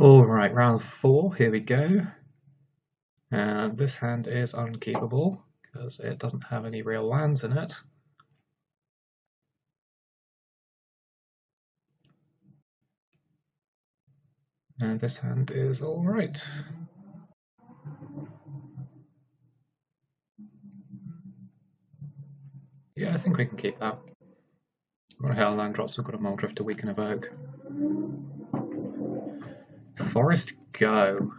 Alright, round 4, here we go. And this hand is unkeepable because it doesn't have any real lands in it. And this hand is alright. Yeah, I think we can keep that. We've got a Hail Land Drops, we've got a Muldrift to weaken Evoke. Forest Go.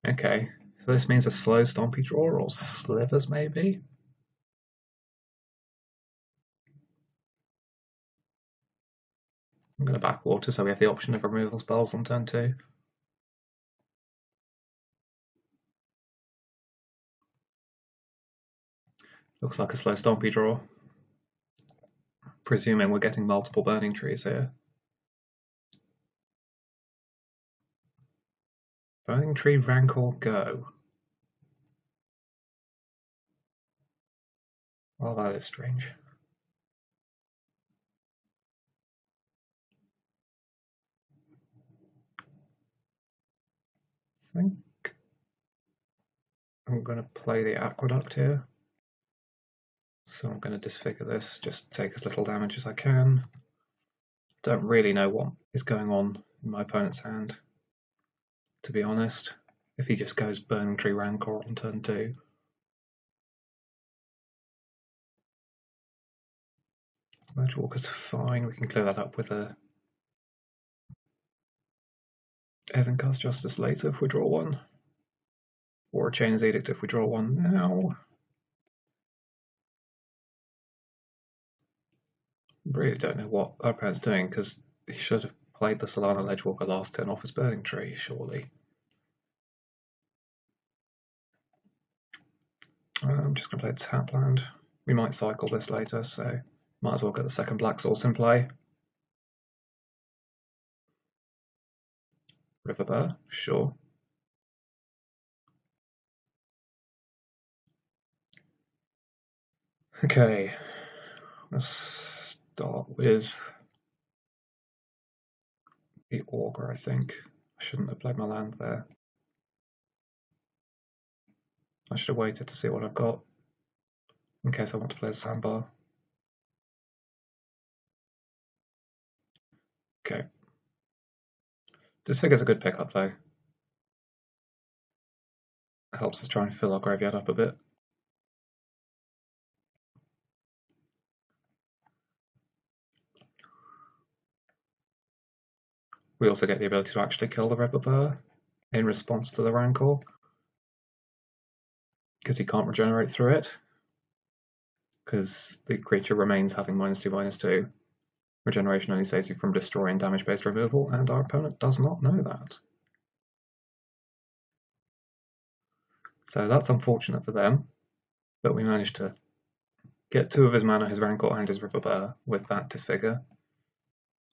Okay, so this means a slow Stompy draw or Slivers maybe? I'm going to backwater so we have the option of removal spells on turn 2. Looks like a slow Stompy draw. Presuming we're getting multiple Burning Trees here. Burning Tree, Rancor, Go. Well, that is strange. I think I'm going to play the Aqueduct here. So I'm going to disfigure this, just take as little damage as I can. Don't really know what is going on in my opponent's hand, to be honest. If he just goes Burning Tree Rancor on turn 2. Edgewalker's fine, we can clear that up with a Evencast Justice later if we draw one. Or a Chain's Edict if we draw one now. Really don't know what our opponent's doing, because he should have played the Solana Edgewalker last turn off his Burning Tree, surely. I'm just going to play tap land. We might cycle this later, so might as well get the second Black Source in play. River Bear, sure. Okay, let's start with the Augur, I think. I shouldn't have played my land there. I should have waited to see what I've got, in case I want to play a Sandbar. Okay. This figure's a good pickup though. It helps us try and fill our graveyard up a bit. We also get the ability to actually kill the River Bear in response to the Rancor, because he can't regenerate through it, because the creature remains having -2/-2. Regeneration only saves you from destroying damage-based removal, and our opponent does not know that. So that's unfortunate for them, but we managed to get 2 of his mana, his Rancor and his River Bear, with that disfigure,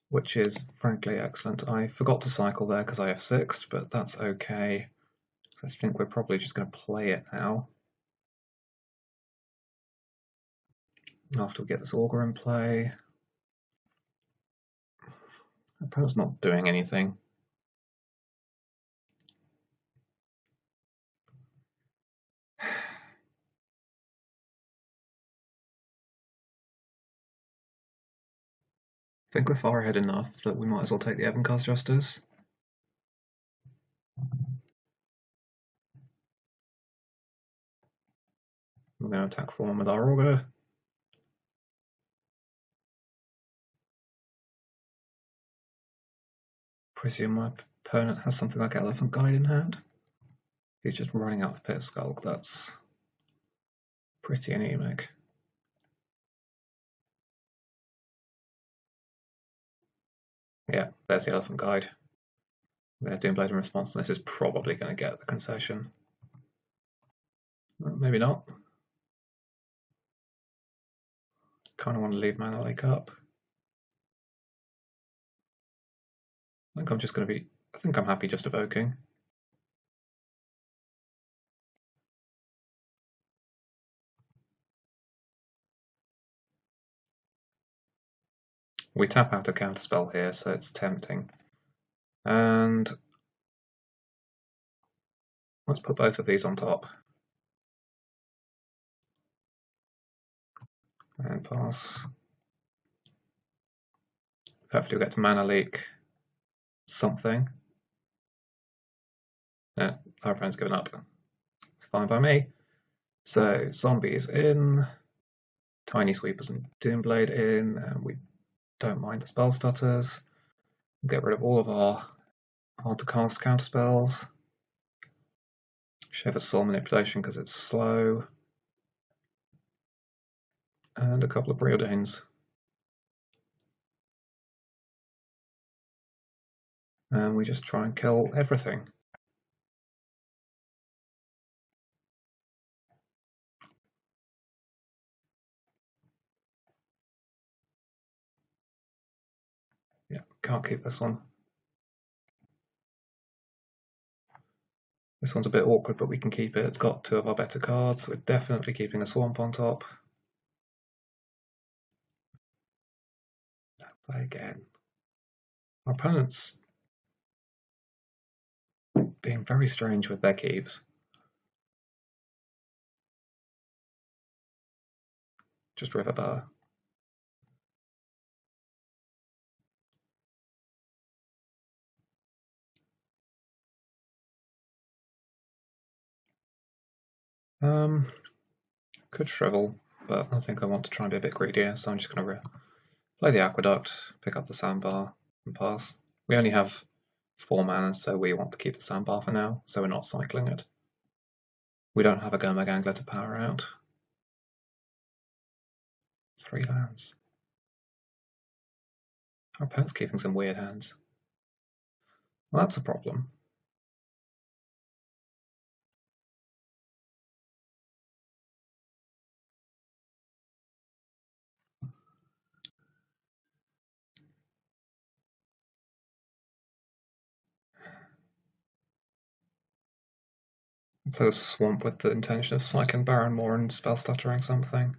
which is frankly excellent. I forgot to cycle there because I F6'd, but that's okay. I think we're probably just going to play it now. After we get this Augur in play. My opponent's not doing anything. I think we're far ahead enough that we might as well take the Evencast Justice. We're going to attack for one with our Augur. Presume my opponent has something like Elephant Guide in hand. He's just running out of Pit Skulk. That's pretty anemic. Yeah, there's the Elephant Guide. I'm going to Doomblade in response, and this is probably going to get the concession. Well, maybe not. Kind of want to leave Mana Lake up. I think I'm just going to be. I think I'm happy just evoking. We tap out a counterspell here, so it's tempting. And let's put both of these on top. And pass. Hopefully we'll get to mana leak something. Yeah, our friend's given up. It's fine by me. So zombies in, tiny sweepers and doomblade in, and we don't mind the spell stutters. Get rid of all of our hard to cast counter spells. Shiver soul manipulation because it's slow. And a couple of preordains. And we just try and kill everything. Yeah, can't keep this one. This one's a bit awkward, but we can keep it. It's got two of our better cards. We're definitely keeping a swamp on top. Play again. Our opponent's being very strange with their keeps. Just River Bar. Could Shrivel, but I think I want to try and be a bit greedier, so I'm just going to play the Aqueduct, pick up the Sandbar, and pass. We only have 4 mana, so we want to keep the Sandbar for now, so we're not cycling it. We don't have a Gurmag Angler to power out. 3 lands. Our opponent's keeping some weird hands. Well, that's a problem. Play a Swamp with the intention of cycling Baron more and spell stuttering something.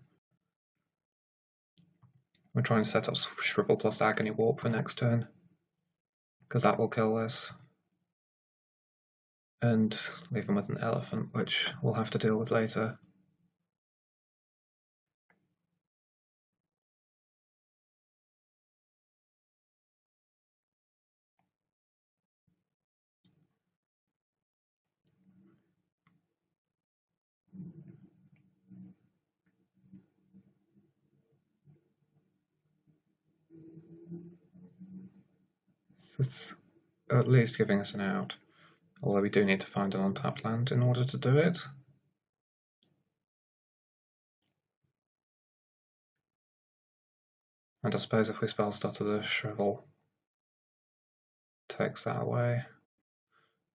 We're trying to set up Shrivel plus Agony Warp for next turn, because that will kill this. And leave him with an Elephant, which we'll have to deal with later. It's at least giving us an out, although we do need to find an untapped land in order to do it. And I suppose if we spell stutter, the Shrivel takes that away.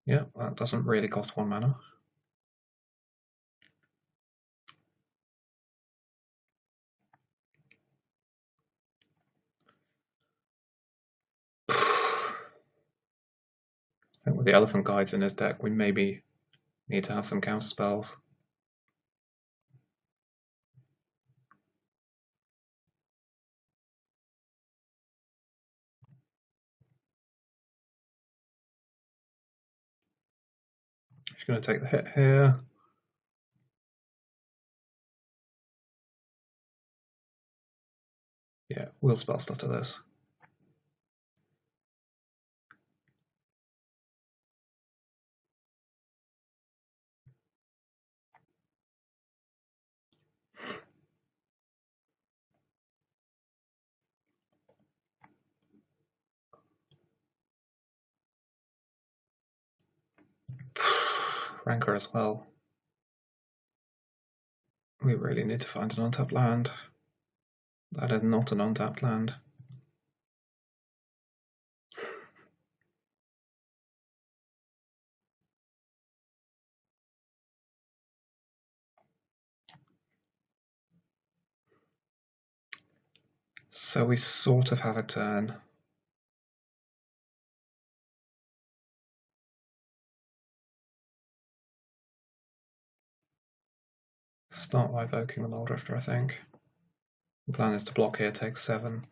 Yeah, that doesn't really cost 1 mana. I think with the Elephant Guides in his deck, we maybe need to have some counter spells. She's going to take the hit here. Yeah, we'll spell stutter this. Rancor as well. We really need to find an untapped land. That is not an untapped land. So we sort of have a turn. Start by evoking the Muldrifter, I think. The plan is to block here, take 7.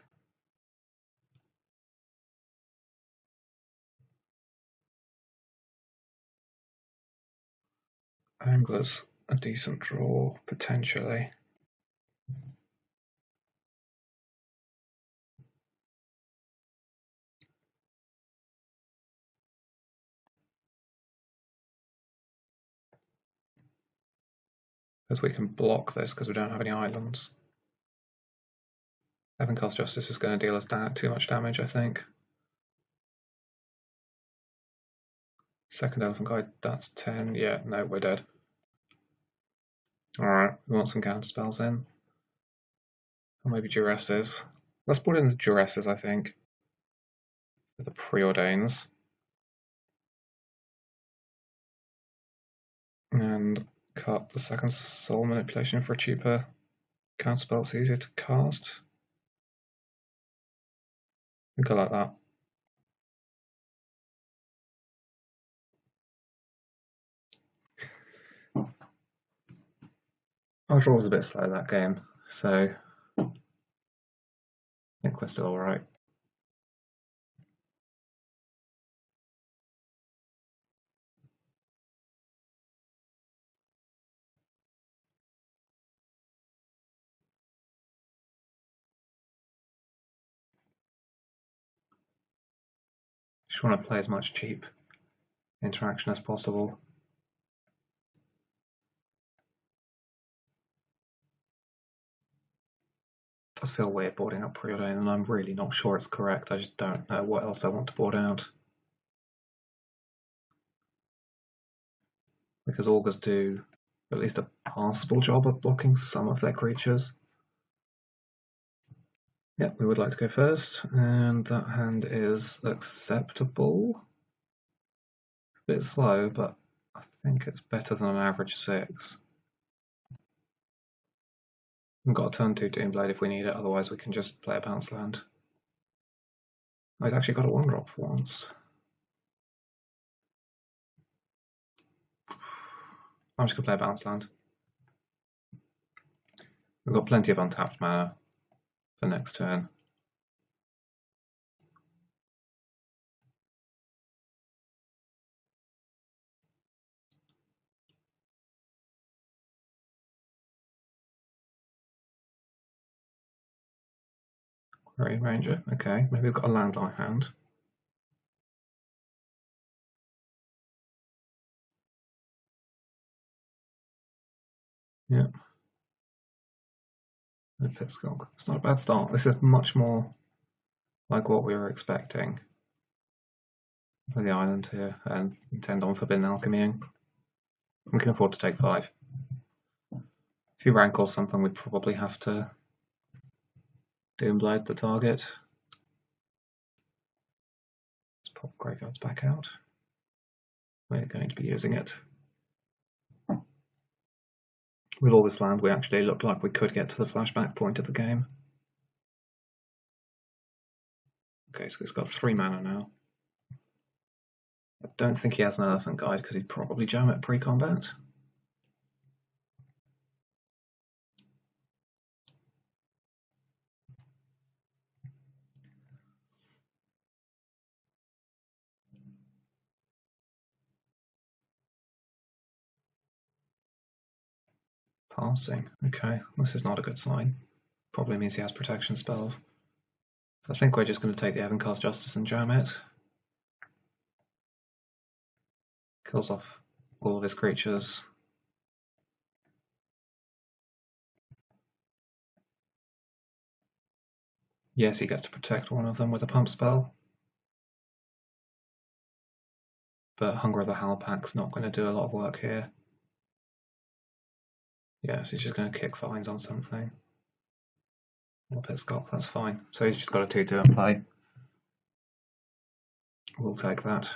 Angler's a decent draw, potentially. Because we can block this because we don't have any islands. Evan-Cast Justice is going to deal us too much damage, I think. Second Elephant Guide, that's 10. Yeah, no, we're dead. Alright, we want some counter spells in. Or maybe Duresses. Let's put in the Duresses, I think. For the Preordains. And cut the second Soul Manipulation for a cheaper counterspell. It's easier to cast. I think I like that. Our draw was a bit slow that game, so I think we're still alright. Just want to play as much cheap interaction as possible. It does feel weird boarding out Preordain, and I'm really not sure it's correct. I just don't know what else I want to board out. Because Augurs do at least a passable job of blocking some of their creatures. Yep, we would like to go first, and that hand is acceptable. A bit slow, but I think it's better than an average 6. We've got a turn 2 Doomblade if we need it, otherwise we can just play a bounce land. Oh, he's actually got a 1-drop for once. I'm just going to play a bounce land. We've got plenty of untapped mana for next turn. Query Ranger, okay, maybe we've got a landline hand. Yep. It's not a bad start. This is much more like what we were expecting for the island here, and intend on Forbidden Alchemy. We can afford to take 5. If you rank or something, we'd probably have to Doomblade the target. Let's pop Graveyards back out. We're going to be using it. With all this land, we actually look like we could get to the flashback point of the game. Okay, so he's got 3 mana now. I don't think he has an Elephant Guide because he'd probably jam it pre-combat. Passing. Okay, this is not a good sign. Probably means he has protection spells. I think we're just going to take the Evan-Cast Justice and jam it. Kills off all of his creatures. Yes, he gets to protect one of them with a pump spell. But Hunger of the Howlpack's not going to do a lot of work here. Yes, he's just going to kick fines on something. Or pit Scott, that's fine. So he's just got a 2-2 in play. We'll take that.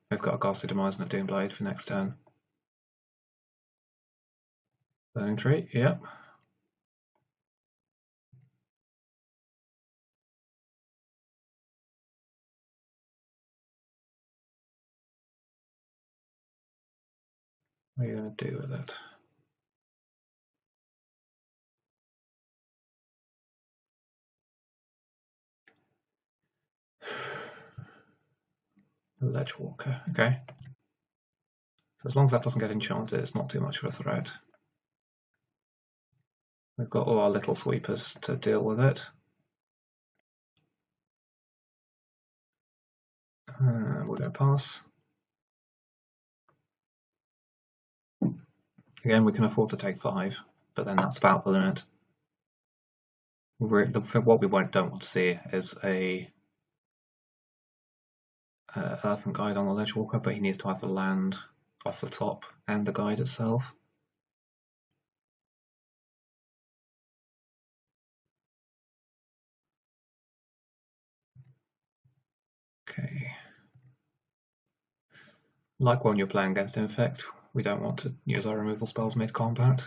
We've got a Ghastly Demise and a Doomblade for next turn. Burning Tree, yep. What are you going to do with it? Ledgewalker, okay. So as long as that doesn't get enchanted, it's not too much of a threat. We've got all our little sweepers to deal with it. We're going to pass. Again, we can afford to take 5, but then that's about the limit. What we don't want to see is a elephant guide on the ledge walker, but he needs to have the land off the top and the guide itself. Okay. Like when you're playing against Infect, we don't want to use our removal spells mid-combat.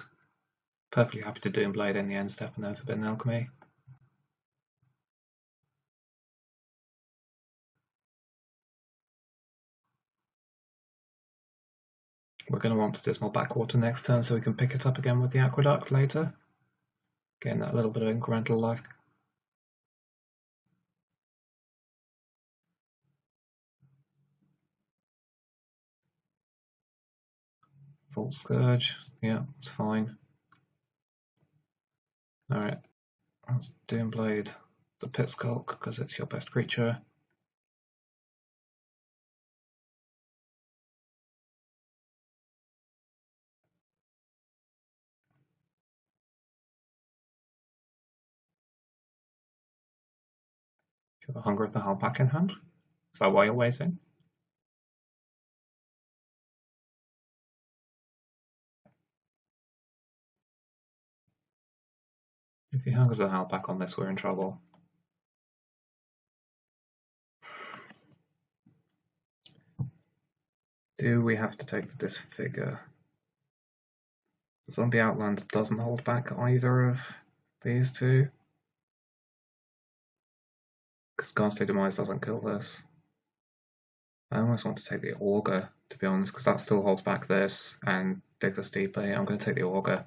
Perfectly happy to Doom Blade in the end step and then Forbidden Alchemy. We're going to want Dismal Backwater next turn so we can pick it up again with the Aqueduct later. Getting that little bit of incremental life. Full Scourge, yeah, it's fine. Alright, let's Doom Blade the Pit Skulk because it's your best creature. You have a Hunger of the Halpack in hand. Is that why you're waiting? If he hungers the Halpack on this, we're in trouble. Do we have to take the Disfigure? The Zombie Outland doesn't hold back either of these two. Because Ghastly Demise doesn't kill this. I almost want to take the Augur, to be honest, because that still holds back this and Dig this deeply. I'm going to take the Augur.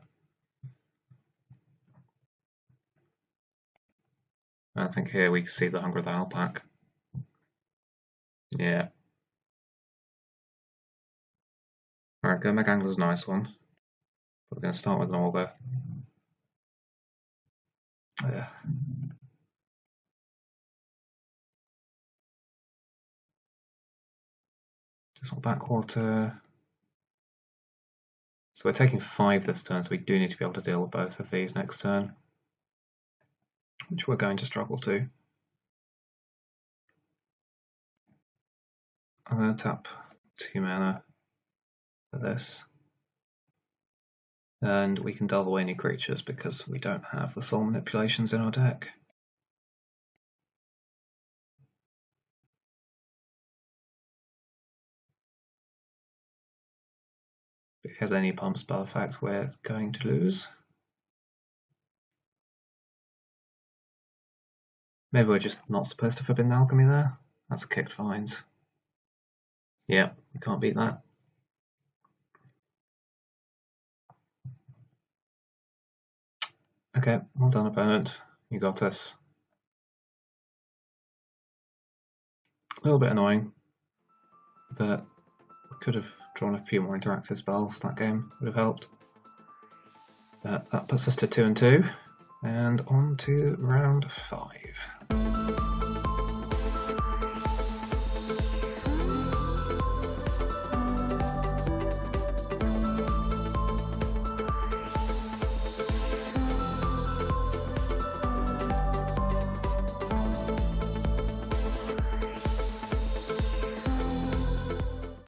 I think here we can see the Hunger of the Alpac. Yeah. Alright, Gurmag Angler's a nice one. But we're going to start with an Augur. Yeah. Just want Backwater. So we're taking 5 this turn, so we do need to be able to deal with both of these next turn. Which we're going to struggle to. I'm going to tap 2 mana for this. And we can delve away any creatures because we don't have the soul manipulations in our deck. If he has any pump spell effect, we're going to lose. Maybe we're just not supposed to Forbidden Alchemy there. That's a kicked vines. Yeah, we can't beat that. Okay, well done opponent. You got us. A little bit annoying, but we could have drawn a few more interactive spells. That game would have helped. But that puts us to 2-2, and on to round 5.